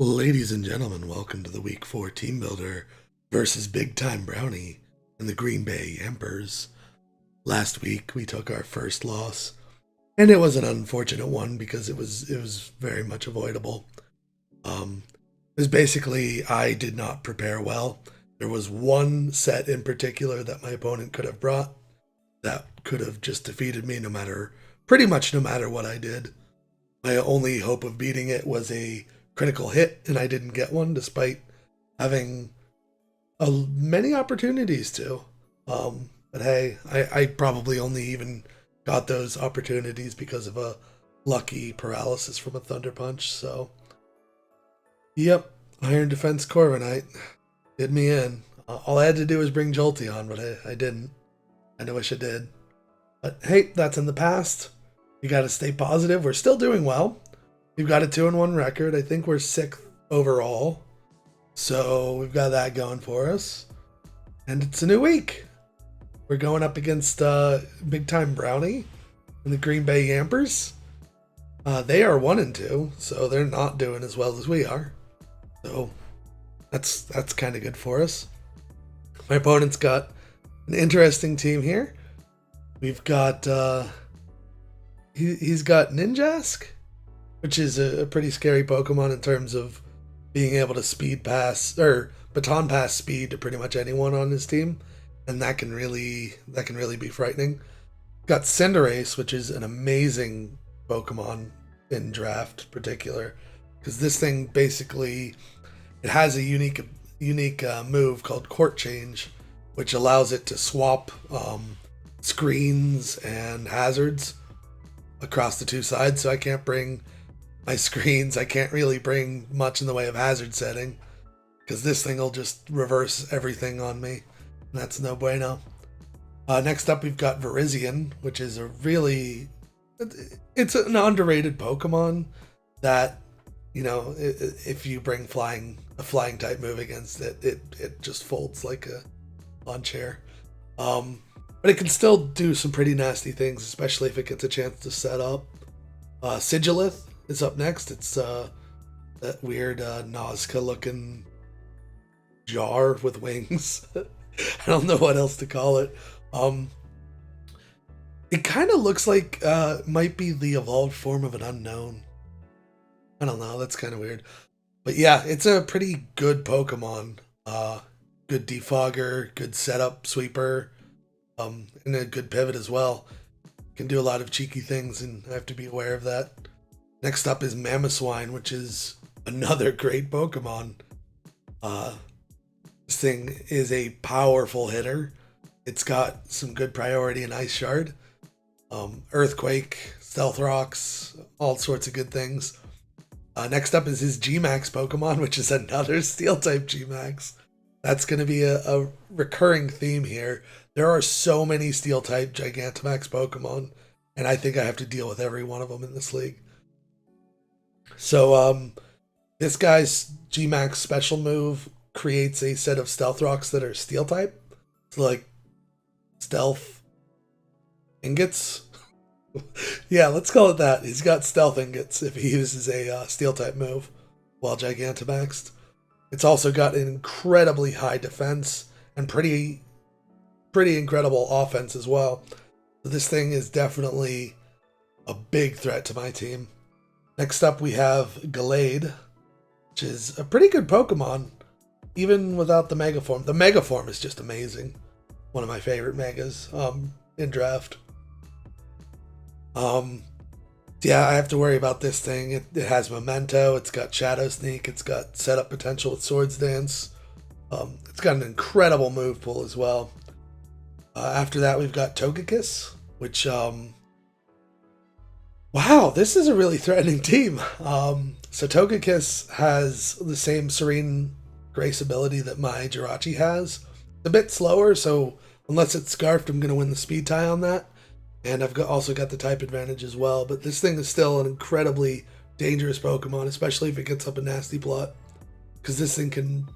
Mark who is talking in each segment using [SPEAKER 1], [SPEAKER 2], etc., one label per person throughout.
[SPEAKER 1] Ladies and gentlemen, welcome to the Week 4 Team Builder versus BigTimeBrownie and the Green Bay Yampers. Last week we took our first loss, and it was an unfortunate one because it was very much avoidable. It was basically I did not prepare well. There was one set in particular that my opponent could have brought that could have just defeated me pretty much no matter what I did. My only hope of beating it was a critical hit, and I didn't get one despite having many opportunities to. But hey, I probably only even got those opportunities because of a lucky paralysis from a Thunder Punch. So, yep, Iron Defense Corviknight did me in. All I had to do was bring Jolteon, but I didn't. And I wish I did. But hey, that's in the past. You got to stay positive. We're still doing well. We've got a 2-1 record. I think we're 6th overall. So we've got that going for us. And it's a new week. We're going up against BigTimeBrownie and the Green Bay Yampers. They are 1-2, so they're not doing as well as we are. So that's kind of good for us. My opponent's got an interesting team here. We've got he's got Ninjask, which is a pretty scary Pokemon in terms of being able to speed pass or baton pass speed to pretty much anyone on his team, and that can really be frightening. Got Cinderace, which is an amazing Pokemon in draft particular, because this thing basically it has a unique move called Court Change, which allows it to swap screens and hazards across the two sides. So I can't bring my screens. I can't really bring much in the way of hazard setting because this thing will just reverse everything on me. And that's no bueno. Next up, we've got Virizion, which is it's an underrated Pokemon that, you know, if you bring a flying type move against it, it just folds like a lawn chair. But it can still do some pretty nasty things, especially if it gets a chance to set up. Sigilith is up next. It's that weird Nazca looking jar with wings. I don't know what else to call it. It kind of looks like might be the evolved form of an unknown. I don't know. That's kind of weird. But yeah, it's a pretty good Pokemon. Good defogger, good setup sweeper, and a good pivot as well. Can do a lot of cheeky things, and I have to be aware of that. Next up is Mamoswine, which is another great Pokemon. This thing is a powerful hitter. It's got some good priority in Ice Shard, Earthquake, Stealth Rocks, all sorts of good things. Next up is his G-Max Pokemon, which is another Steel-type G-Max. That's going to be a recurring theme here. There are so many Steel-type Gigantamax Pokemon, and I think I have to deal with every one of them in this league. So, this guy's G-Max special move creates a set of Stealth Rocks that are Steel-type. It's like Stealth Ingots. Yeah, let's call it that. He's got Stealth Ingots if he uses a Steel-type move while Gigantamaxed. It's also got an incredibly high defense and pretty incredible offense as well. So this thing is definitely a big threat to my team. Next up, we have Gallade, which is a pretty good Pokemon, even without the Mega Form. The Mega Form is just amazing. One of my favorite Megas in draft. Yeah, I have to worry about this thing. It has Memento, it's got Shadow Sneak, it's got setup potential with Swords Dance. It's got an incredible move pool as well. After that, we've got Togekiss, which, wow, this is a really threatening team. So Togekiss has the same Serene Grace ability that my Jirachi has. It's a bit slower, so unless it's Scarfed, I'm going to win the speed tie on that. And I've also got the type advantage as well. But this thing is still an incredibly dangerous Pokemon, especially if it gets up a nasty plot. Because this thing can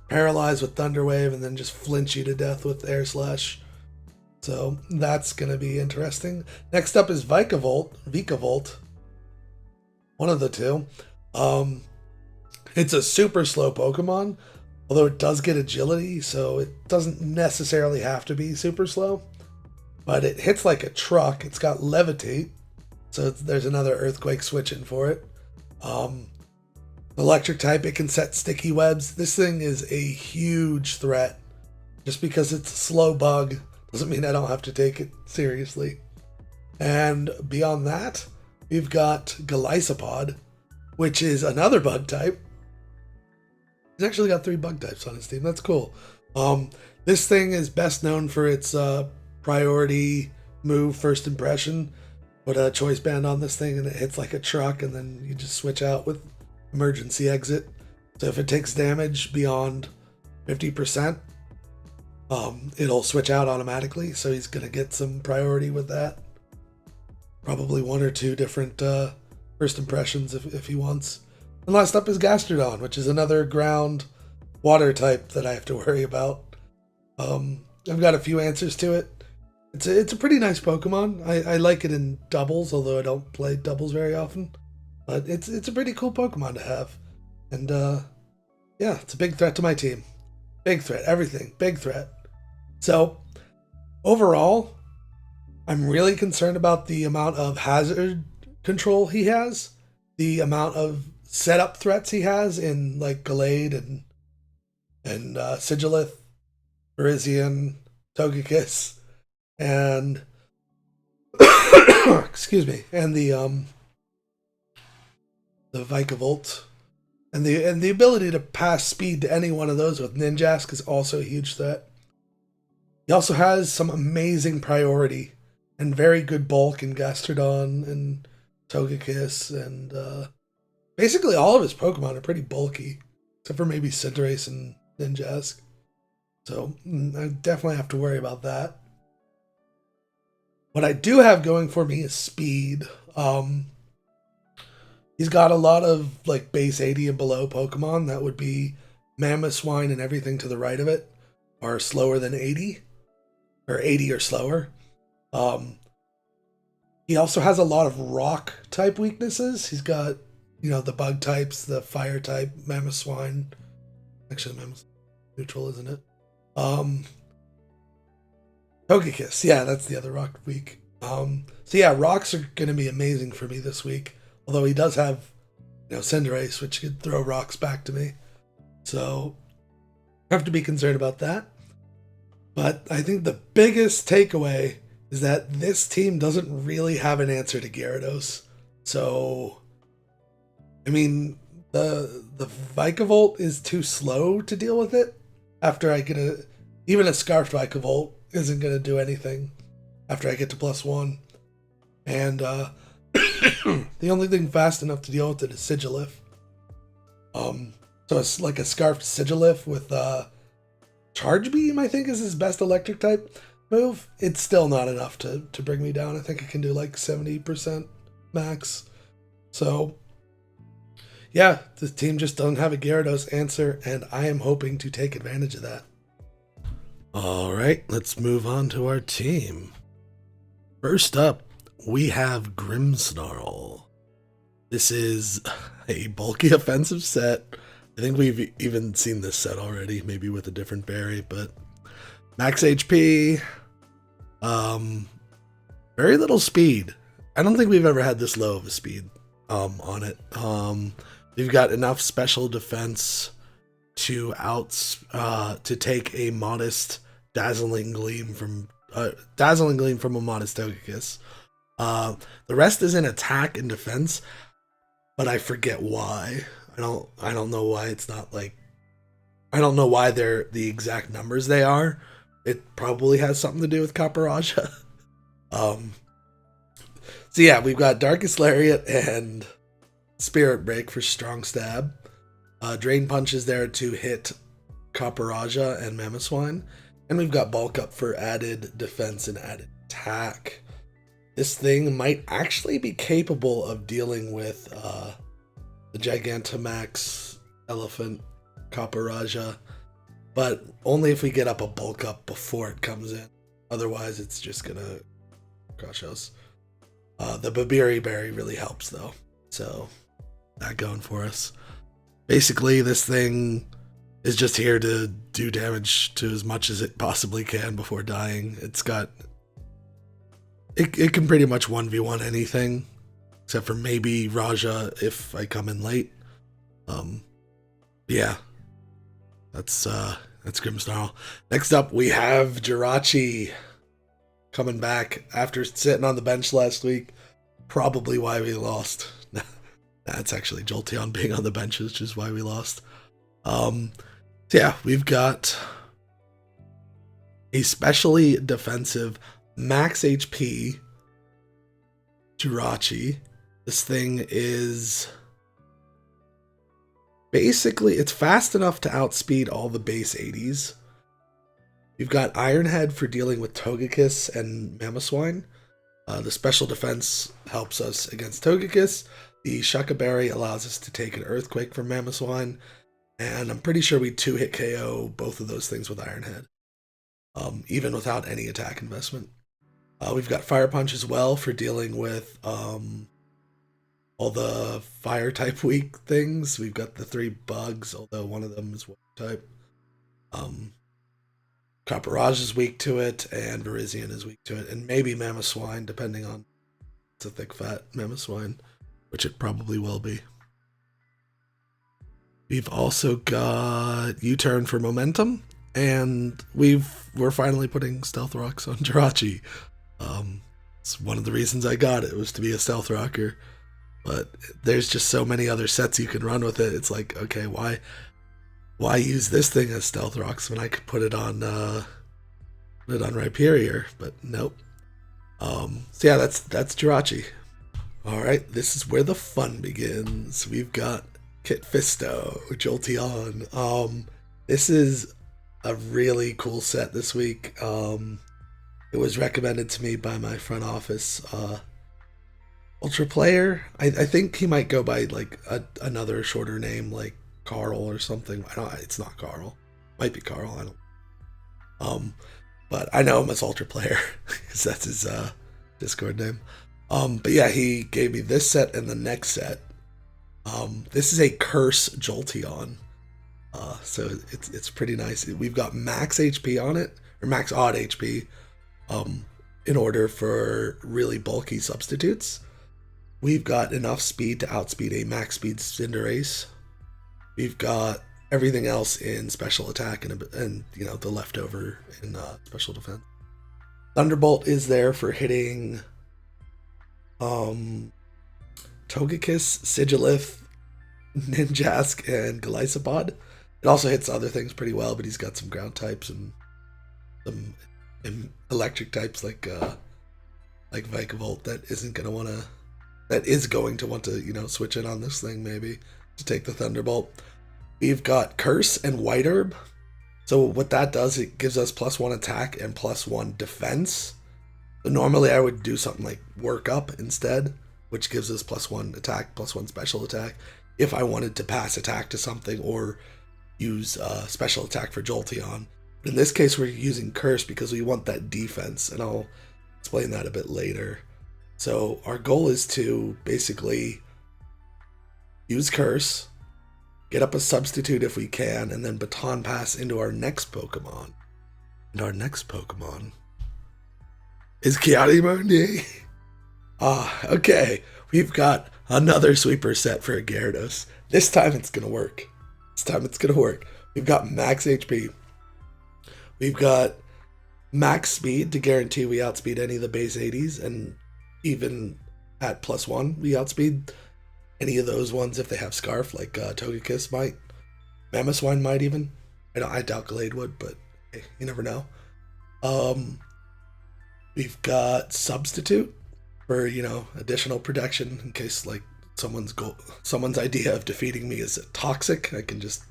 [SPEAKER 1] paralyze with Thunder Wave and then just flinch you to death with Air Slash. So that's going to be interesting. Next up is Vikavolt. One of the two. It's a super slow Pokemon, although it does get agility, so it doesn't necessarily have to be super slow. But it hits like a truck. It's got Levitate, so there's another Earthquake switch in for it. Electric type, it can set sticky webs. This thing is a huge threat. Just because it's a slow bug doesn't mean I don't have to take it seriously. And beyond that, we've got Golisopod, which is another bug type. He's actually got 3 bug types on his team. That's cool. This thing is best known for its priority move, First Impression. Put a choice band on this thing and it hits like a truck, and then you just switch out with emergency exit. So if it takes damage beyond 50%, it'll switch out automatically. So he's going to get some priority with that. Probably 1 or 2 different First Impressions if he wants. And last up is Gastrodon, which is another ground water type that I have to worry about. I've got a few answers to it. It's a pretty nice Pokemon. I like it in doubles, although I don't play doubles very often. But it's a pretty cool Pokemon to have. And yeah, it's a big threat to my team. Big threat, everything, big threat. So overall, I'm really concerned about the amount of hazard control he has, the amount of setup threats he has in like Gallade and Sigilith, Virizion, Togekiss, and excuse me, and the Vikavolt, and the ability to pass speed to any one of those with Ninjask is also a huge threat. He also has some amazing priority and very good bulk in Gastrodon and Togekiss, and basically all of his Pokemon are pretty bulky, except for maybe Cinderace and Ninjask. So I definitely have to worry about that. What I do have going for me is speed. He's got a lot of like base 80 and below Pokemon. That would be Mamoswine and everything to the right of it are slower than 80, or 80 or slower. He also has a lot of rock type weaknesses. He's got, the bug types, the fire type, Mamoswine. Actually, Mamoswine neutral, isn't it? Togekiss, yeah, that's the other rock weak. So yeah, rocks are going to be amazing for me this week. Although he does have, Cinderace, which could throw rocks back to me. So I have to be concerned about that. But I think the biggest takeaway is that this team doesn't really have an answer to Gyarados. So, I mean, the Vikavolt is too slow to deal with it. After I get even a Scarfed Vikavolt isn't going to do anything after I get to +1. And the only thing fast enough to deal with it is Sigilith. So it's like a Scarfed Sigilith with Charge Beam, I think, is his best electric type move. It's still not enough to bring me down. I think I can do like 70% max. So yeah, the team just doesn't have a Gyarados answer, and I am hoping to take advantage of that. All right, let's move on to our team. First up, we have Grimsnarf. This is a bulky offensive set. I think we've even seen this set already, maybe with a different berry, but max HP, very little speed. I don't think we've ever had this low of a speed on it. We've got enough special defense to take a modest dazzling gleam from a modest Togekiss. The rest is in attack and defense, but I forget why. I don't know why it's not like, I don't know why they're the exact numbers they are. It probably has something to do with Capparaja. So yeah, we've got Darkest Lariat and Spirit Break for strong stab. Drain Punch is there to hit Capparaja and Mamoswine. And we've got Bulk Up for added defense and added attack. This thing might actually be capable of dealing with the Gigantamax Elephant Capparaja, but only if we get up a Bulk Up before it comes in. Otherwise, it's just gonna crush us. The Babiri Berry really helps though, so that going for us. Basically, this thing is just here to do damage to as much as it possibly can before dying. It's got... It can pretty much 1v1 anything, except for maybe Raja if I come in late. Yeah. That's Grimsnarf. Next up, we have Jirachi coming back after sitting on the bench last week. Probably why we lost. That's actually Jolteon being on the bench, which is why we lost. So yeah, we've got a specially defensive max HP Jirachi. This thing is basically, it's fast enough to outspeed all the base 80s. You've got Iron Head for dealing with Togekiss and Mamoswine. The special defense helps us against Togekiss. The Ciotti Bernie allows us to take an Earthquake from Mamoswine. And I'm pretty sure we 2-hit KO both of those things with Iron Head, even without any attack investment. We've got Fire Punch as well for dealing with all the fire type weak things. We've got the 3 bugs, although one of them is water type. Caparage is weak to it, and Virizion is weak to it, and maybe Mamoswine, depending on it's a thick fat Mamoswine, which it probably will be. We've also got U-Turn for momentum, and we're finally putting Stealth Rocks on Jirachi. It's one of the reasons I got it, was to be a Stealth Rocker. But there's just so many other sets you can run with it. It's like, okay, why use this thing as Stealth Rocks when I could put it on RHyperior? But nope. So yeah, that's Jirachi. All right, this is where the fun begins. We've got Kit Fisto, Jolteon. This is a really cool set this week. It was recommended to me by my front office. Ultra Player. I think he might go by like another shorter name, like Carl or something. It's not Carl. Might be Carl. I don't. But I know him as Ultra Player because that's his Discord name. But yeah, he gave me this set and the next set. This is a Curse Jolteon. So it's pretty nice. We've got max HP on it, or max odd HP, in order for really bulky substitutes. We've got enough speed to outspeed a max speed Cinderace. We've got everything else in special attack and you know, the leftover in special defense. Thunderbolt is there for hitting Togekiss, Sigilith, Ninjask, and Golisopod. It also hits other things pretty well, but he's got some ground types and some electric types like Vikavolt that is going to want to, you know, switch in on this thing maybe to take the Thunderbolt. We've got Curse and White Herb. So what that does, it gives us +1 attack and +1 defense. So normally I would do something like Work Up instead, which gives us +1 attack, +1 special attack, if I wanted to pass attack to something or use special attack for Jolteon. But in this case, we're using Curse because we want that defense, and I'll explain that a bit later. So our goal is to basically use Curse, get up a substitute if we can, and then Baton Pass into our next Pokemon. And our next Pokemon is Ciotti Bernie. Okay. We've got another sweeper set for a Gyarados. This time it's going to work. We've got max HP. We've got max speed to guarantee we outspeed any of the base 80s, and even at +1, we outspeed any of those ones if they have Scarf, like Togekiss might. Mamoswine might even. I doubt Glade would, but hey, you never know. We've got Substitute for, you know, additional protection in case like someone's idea of defeating me is Toxic. I can just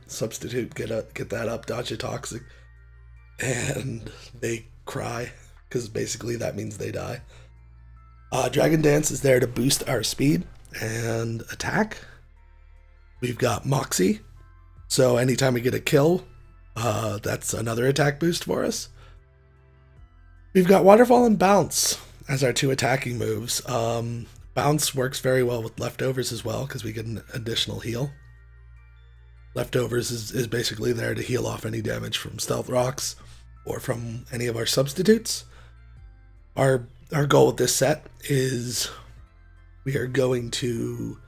[SPEAKER 1] Substitute, get that up, dodge a Toxic, and they cry because basically that means they die. Dragon Dance is there to boost our speed and attack. We've got Moxie, so anytime we get a kill, that's another attack boost for us. We've got Waterfall and Bounce as our 2 attacking moves. Bounce works very well with leftovers as well because we get an additional heal. Leftovers is basically there to heal off any damage from stealth rocks or from any of our substitutes. Our goal with this set is we are going to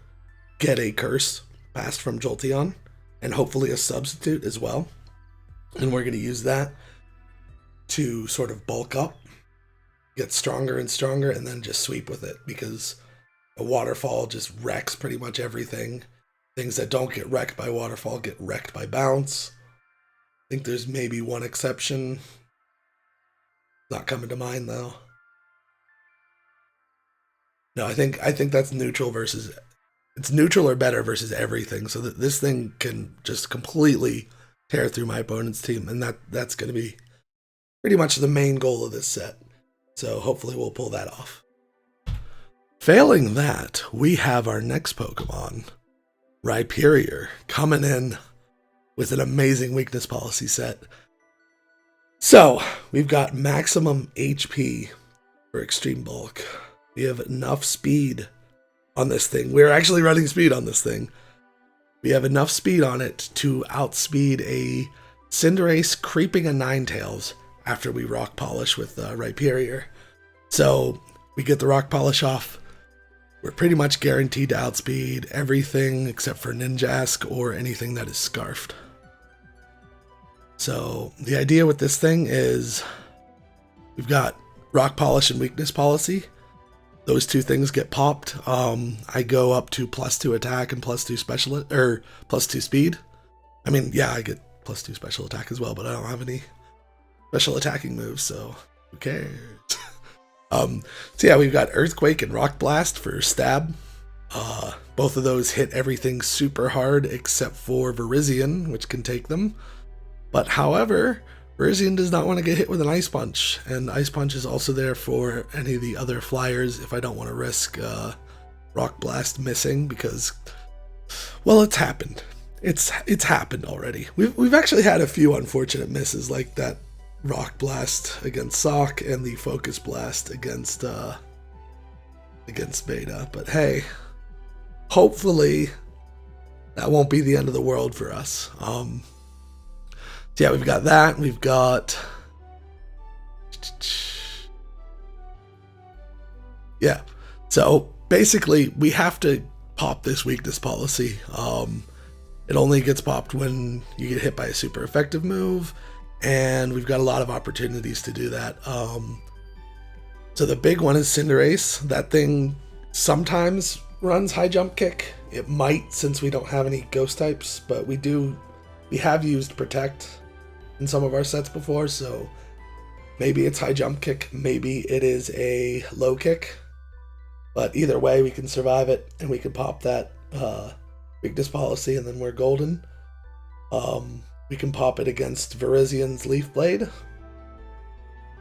[SPEAKER 1] get a curse passed from Jolteon and hopefully a substitute as well. And we're going to use that to sort of bulk up, get stronger and stronger, and then just sweep with it, because a waterfall just wrecks pretty much everything. Things that don't get wrecked by waterfall get wrecked by bounce. I think there's maybe one exception. Not coming to mind though. No, I think that's neutral versus, it's neutral or better versus everything. So that this thing can just completely tear through my opponent's team, and that's going to be pretty much the main goal of this set. So hopefully we'll pull that off. Failing that, we have our next Pokemon, RHyperior, coming in with an amazing weakness policy set. So we've got maximum HP for extreme bulk. We have enough speed on this thing. We're actually running speed on this thing. We have enough speed on it to outspeed a Cinderace creeping a Ninetales after we rock polish with RHyperior. So we get the rock polish off. We're pretty much guaranteed to outspeed everything except for Ninjask or anything that is scarfed. So the idea with this thing is we've got rock polish and weakness policy. Those two things get popped. I go up to +2 attack and +2 special, or +2 speed. I mean, yeah, I get +2 special attack as well, but I don't have any special attacking moves, so who cares? So yeah, we've got Earthquake and Rock Blast for stab. Both of those hit everything super hard except for Virizion, which can take them. But however, Virizion does not want to get hit with an Ice Punch, and Ice Punch is also there for any of the other flyers if I don't want to risk Rock Blast missing, because, well, it's happened. It's happened already. We've actually had a few unfortunate misses, like that Rock Blast against Sock and the Focus Blast against Beta. But hey, hopefully that won't be the end of the world for us. So yeah, we've got that. We've got, yeah. So basically, we have to pop this weakness policy. It only gets popped when you get hit by a super effective move, and we've got a lot of opportunities to do that. So the big one is Cinderace. That thing sometimes runs high jump kick. It might, since we don't have any ghost types, but we have used Protect in some of our sets before, so maybe it's high jump kick, maybe it is a low kick, but either way we can survive it, and we can pop that weakness policy, and then we're golden. We can pop it against Virizion's Leaf Blade.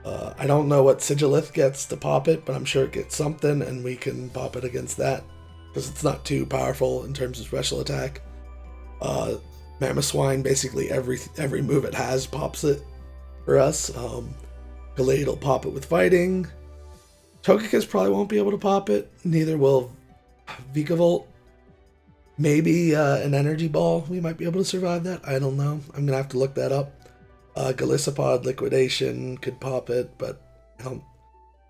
[SPEAKER 1] I don't know what Sigilith gets to pop it, but I'm sure it gets something, and we can pop it against that, because it's not too powerful in terms of special attack. Mamoswine, basically every move it has pops it for us. Gallade will pop it with fighting. Togekiss probably won't be able to pop it. Neither will Vikavolt. Maybe an Energy Ball. We might be able to survive that. I don't know. I'm going to have to look that up. Galissapod Liquidation could pop it, but I'm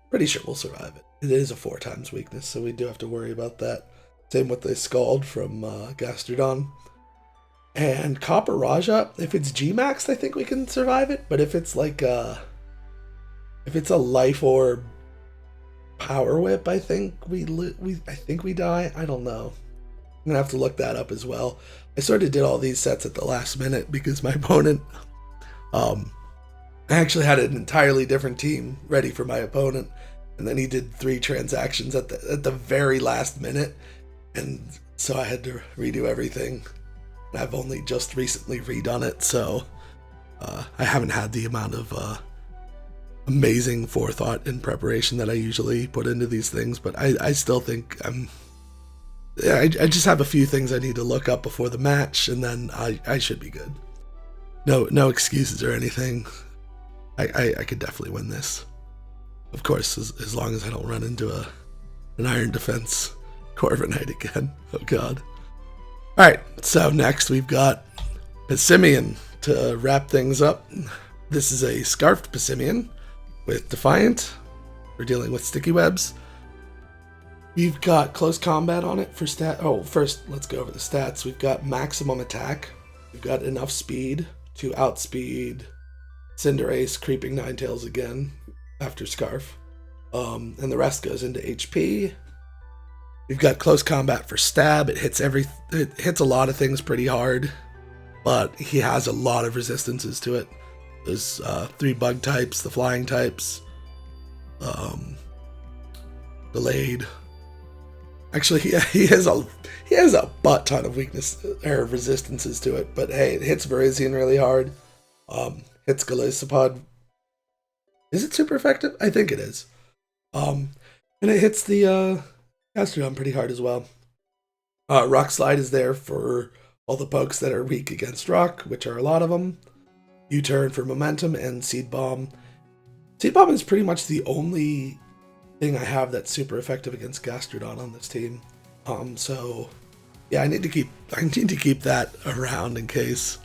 [SPEAKER 1] pretty sure we'll survive it. It is a 4x weakness, so we do have to worry about that. Same with the Scald from Gastrodon. And Copper Raja, if it's G-Maxed, I think we can survive it. But if it's like if it's a Life Orb Power Whip, I think we die. I don't know. I'm gonna have to look that up as well. I sort of did all these sets at the last minute because my opponent, I actually had an entirely different team ready for my opponent, and then he did 3 transactions at the very last minute, and so I had to redo everything. I've only just recently redone it, so I haven't had the amount of amazing forethought and preparation that I usually put into these things, but I still think I just have a few things I need to look up before the match, and then I should be good. No excuses or anything. I could definitely win this. Of course, as long as I don't run into an Iron Defense Corviknight again. Oh god. Alright, so next we've got Simian to wrap things up. This is a scarfed Simian with Defiant. We're dealing with sticky webs. We've got close combat on it for stat. Oh, first let's go over the stats. We've got maximum attack. We've got enough speed to outspeed Cinderace, Creeping Ninetales again after Scarf. And the rest goes into HP. We've got close combat for stab. It hits a lot of things pretty hard, but he has a lot of resistances to it. There's 3 bug types, the flying types, delayed. Actually, he has a butt ton of weakness or resistances to it, but hey, it hits Virizion really hard. Hits Golisopod. Is it super effective? I think it is. And it hits the Gastrodon pretty hard as well. Rock Slide is there for all the pokes that are weak against rock, which are a lot of them. U-Turn for momentum, and Seed Bomb. Seed Bomb is pretty much the only thing I have that's super effective against Gastrodon on this team. So yeah, I need to keep that around in case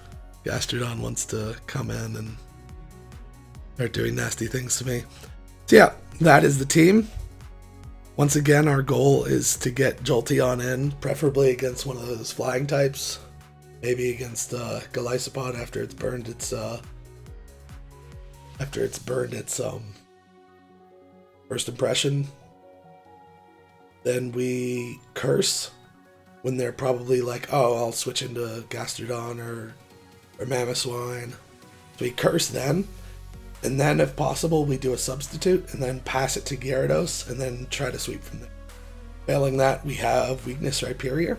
[SPEAKER 1] Gastrodon wants to come in and start doing nasty things to me. So yeah, that is the team. Once again, our goal is to get Jolteon in, preferably against one of those flying types. Maybe against Golisopod after it's burned its first impression. Then we curse when they're probably like, oh, I'll switch into Gastrodon or Mamoswine. So we curse then, and then if possible we do a substitute and then pass it to Gyarados and then try to sweep from there. Failing that, we have weakness RHyperior.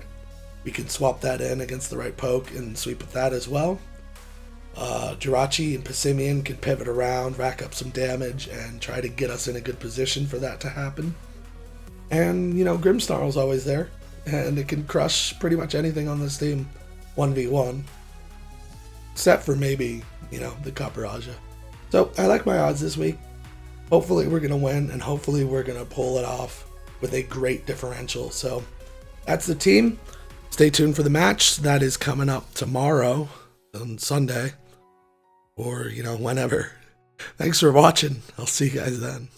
[SPEAKER 1] We can swap that in against the right poke and sweep with that as well. Jirachi and Simian can pivot around, rack up some damage, and try to get us in a good position for that to happen. And, you know, Grimsnarf's always there, and it can crush pretty much anything on this team 1v1. Except for maybe, you know, the Copperajah. So, I like my odds this week. Hopefully we're going to win, and hopefully we're going to pull it off with a great differential. So, that's the team. Stay tuned for the match. That is coming up tomorrow on Sunday. Or, you know, whenever. Thanks for watching. I'll see you guys then.